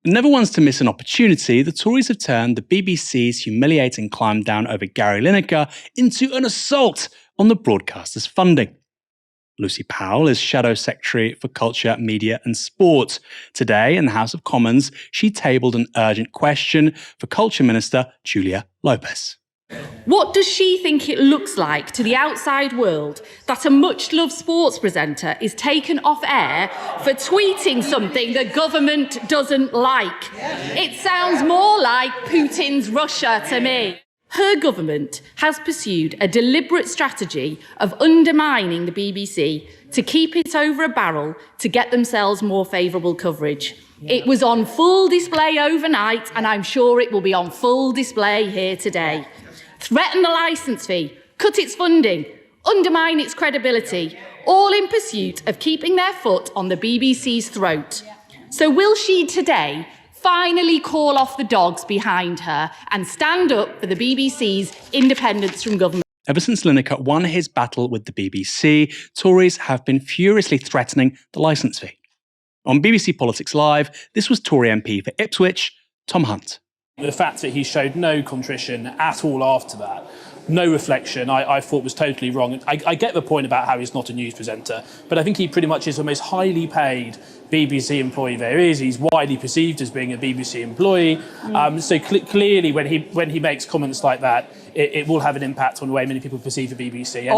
Never once to miss an opportunity, the Tories have turned the BBC's humiliating climb down over Gary Lineker into an assault on the broadcaster's funding. Lucy Powell is Shadow Secretary for Culture, Media and Sport. Today, in the House of Commons, she tabled an urgent question for Culture Minister Julia Lopez. What does she think it looks like to the outside world that a much-loved sports presenter is taken off air for tweeting something the government doesn't like? It sounds more like Putin's Russia to me. Her government has pursued a deliberate strategy of undermining the BBC to keep it over a barrel to get themselves more favourable coverage. It was on full display overnight, and I'm sure it will be on full display here today. Threaten the licence fee, cut its funding, undermine its credibility, all in pursuit of keeping their foot on the BBC's throat. So will she today finally call off the dogs behind her and stand up for the BBC's independence from government? Ever since Lineker won his battle with the BBC, Tories have been furiously threatening the licence fee. On BBC Politics Live, this was Tory MP for Ipswich, Tom Hunt. The fact that he showed no contrition at all after that, no reflection, I thought was totally wrong. I get the point about how he's not a news presenter, but I think he pretty much is the most highly paid BBC employee there is. He's widely perceived as being a BBC employee. So clearly when he makes comments like that, it will have an impact on the way many people perceive the BBC.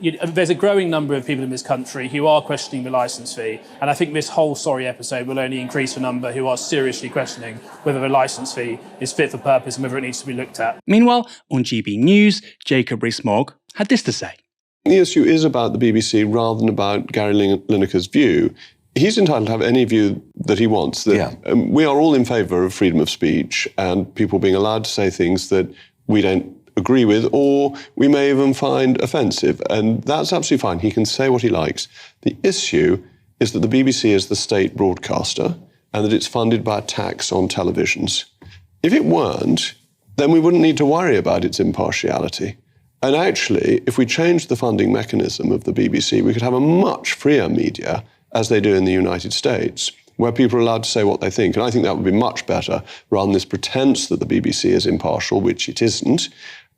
And there's a growing number of people in this country who are questioning the licence fee, and I think this whole sorry episode will only increase the number who are seriously questioning whether the licence fee is fit for purpose and whether it needs to be looked at. Meanwhile, on GB News, Jacob Rees-Mogg had this to say. The issue is about the BBC rather than about Gary Lineker's view. He's entitled to have any view that he wants. We are all in favour of freedom of speech and people being allowed to say things that we don't agree with or we may even find offensive. And that's absolutely fine. He can say what he likes. The issue is that the BBC is the state broadcaster and that it's funded by a tax on televisions. If it weren't, then we wouldn't need to worry about its impartiality. And actually, if we changed the funding mechanism of the BBC, we could have a much freer media, as they do in the United States, where people are allowed to say what they think. And I think that would be much better, rather than this pretense that the BBC is impartial, which it isn't,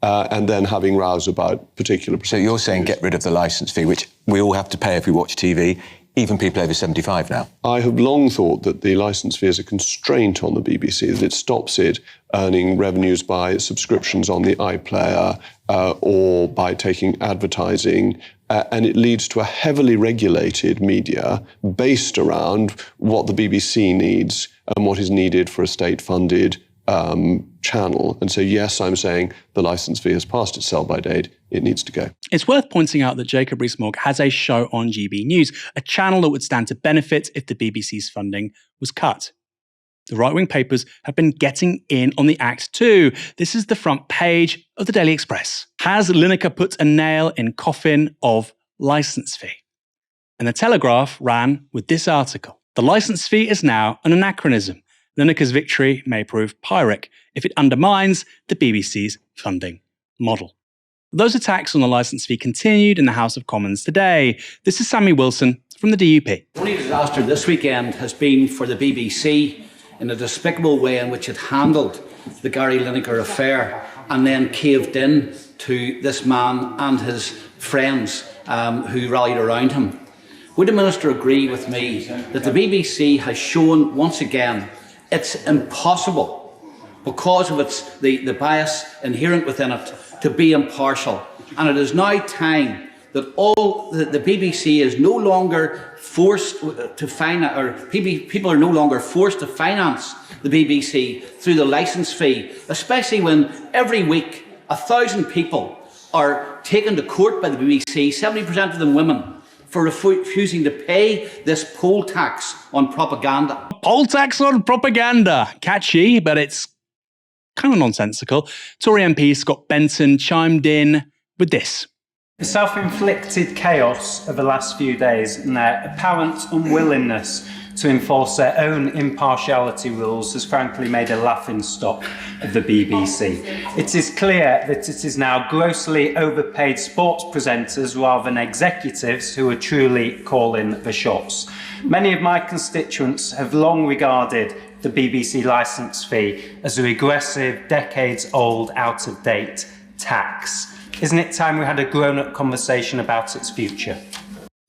and then having rows about particular... So you're saying get rid of the licence fee, which we all have to pay if we watch TV, even people over 75 now? I have long thought that the licence fee is a constraint on the BBC, that it stops it earning revenues by subscriptions on the iPlayer or by taking advertising, and it leads to a heavily regulated media based around what the BBC needs and what is needed for a state-funded channel. And so, yes, I'm saying the licence fee has passed its sell-by date. It needs to go. It's worth pointing out that Jacob Rees-Mogg has a show on GB News, a channel that would stand to benefit if the BBC's funding was cut. The right-wing papers have been getting in on the act too. This is the front page of the Daily Express. Has Lineker put a nail in coffin of licence fee? And the Telegraph ran with this article. The licence fee is now an anachronism. Lineker's victory may prove pyrrhic if it undermines the BBC's funding model. Those attacks on the licence fee continued in the House of Commons today. This is Sammy Wilson from the DUP. The only disaster this weekend has been for the BBC in a despicable way in which it handled the Gary Lineker affair and then caved in to this man and his friends who rallied around him. Would the Minister agree with me that the BBC has shown once again it's impossible, because of the bias inherent within it, to be impartial? And it is now time that the BBC is no longer forced to finance, or people are no longer forced to finance the BBC through the licence fee, especially when every week 1,000 people are taken to court by the BBC, 70% of them women, for refusing to pay this poll tax on propaganda. Poll tax on propaganda. Catchy, but it's kind of nonsensical. Tory MP Scott Benson chimed in with this. The self-inflicted chaos of the last few days and their apparent unwillingness to enforce their own impartiality rules has frankly made a laughingstock of the BBC. It is clear that it is now grossly overpaid sports presenters rather than executives who are truly calling the shots. Many of my constituents have long regarded the BBC licence fee as a regressive, decades-old, out-of-date tax. Isn't it time we had a grown-up conversation about its future?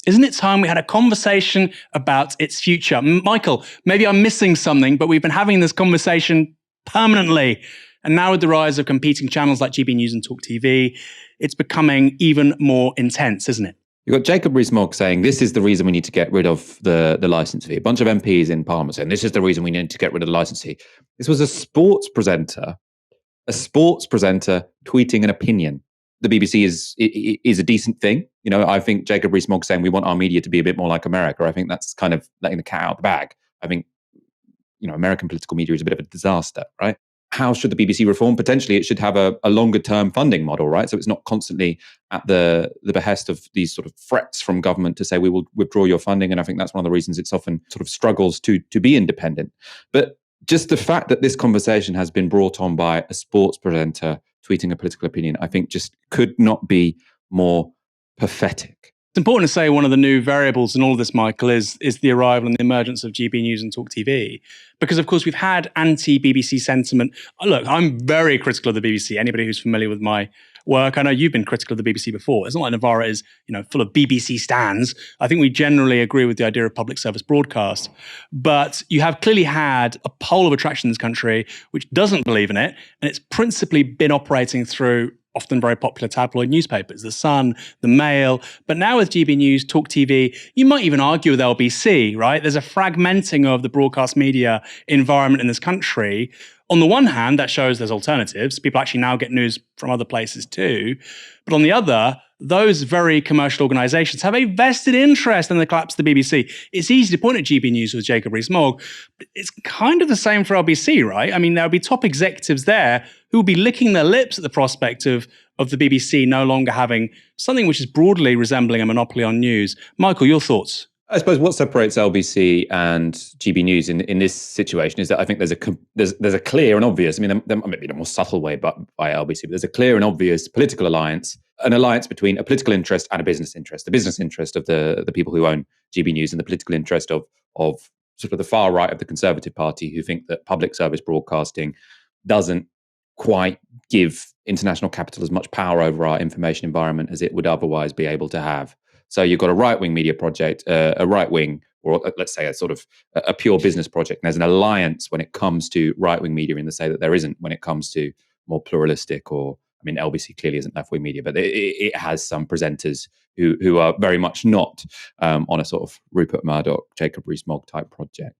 Isn't it time we had a conversation about its future? Michael, maybe I'm missing something, but we've been having this conversation permanently. And now with the rise of competing channels like GB News and Talk TV, it's becoming even more intense, isn't it? You've got Jacob Rees-Mogg saying this is the reason we need to get rid of the licence fee. A bunch of MPs in Parliament saying this is the reason we need to get rid of the licence fee. This was a sports presenter tweeting an opinion. The BBC is a decent thing. You know, I think Jacob Rees-Mogg saying we want our media to be a bit more like America. I think that's kind of letting the cat out of the bag. I think, you know, American political media is a bit of a disaster, right? How should the BBC reform? Potentially, it should have a longer term funding model, right? So it's not constantly at the behest of these sort of threats from government to say we will withdraw your funding. And I think that's one of the reasons it's often sort of struggles to be independent. But just the fact that this conversation has been brought on by a sports presenter tweeting a political opinion, I think just could not be more pathetic. It's important to say one of the new variables in all of this, Michael, is the arrival and the emergence of GB News and Talk TV. Because, of course, we've had anti-BBC sentiment. Look, I'm very critical of the BBC. Anybody who's familiar with my work, I know you've been critical of the BBC before. It's not like Novara is, you know, full of BBC stans. I think we generally agree with the idea of public service broadcast. But you have clearly had a pole of attraction in this country which doesn't believe in it. And it's principally been operating through often very popular tabloid newspapers, The Sun, The Mail. But now with GB News, Talk TV, you might even argue with LBC, right? There's a fragmenting of the broadcast media environment in this country. On the one hand, that shows there's alternatives. People actually now get news from other places too. But on the other, those very commercial organisations have a vested interest in the collapse of the BBC. It's easy to point at GB News with Jacob Rees-Mogg, but it's kind of the same for LBC, right? I mean, there'll be top executives there who will be licking their lips at the prospect of the BBC no longer having something which is broadly resembling a monopoly on news. Michael, your thoughts? I suppose what separates LBC and GB News in this situation is that I think there's a clear and obvious, I mean, there might be in a more subtle way by LBC, but there's a clear and obvious political alliance, an alliance between a political interest and a business interest. The business interest of the people who own GB News and the political interest of sort of the far right of the Conservative Party who think that public service broadcasting doesn't quite give international capital as much power over our information environment as it would otherwise be able to have. So you've got a right-wing media project, a right-wing, or let's say a sort of a pure business project. And there's an alliance when it comes to right-wing media in the say that there isn't when it comes to more pluralistic or, I mean, LBC clearly isn't left-wing media, but it has some presenters who are very much not on a sort of Rupert Murdoch, Jacob Rees-Mogg type project.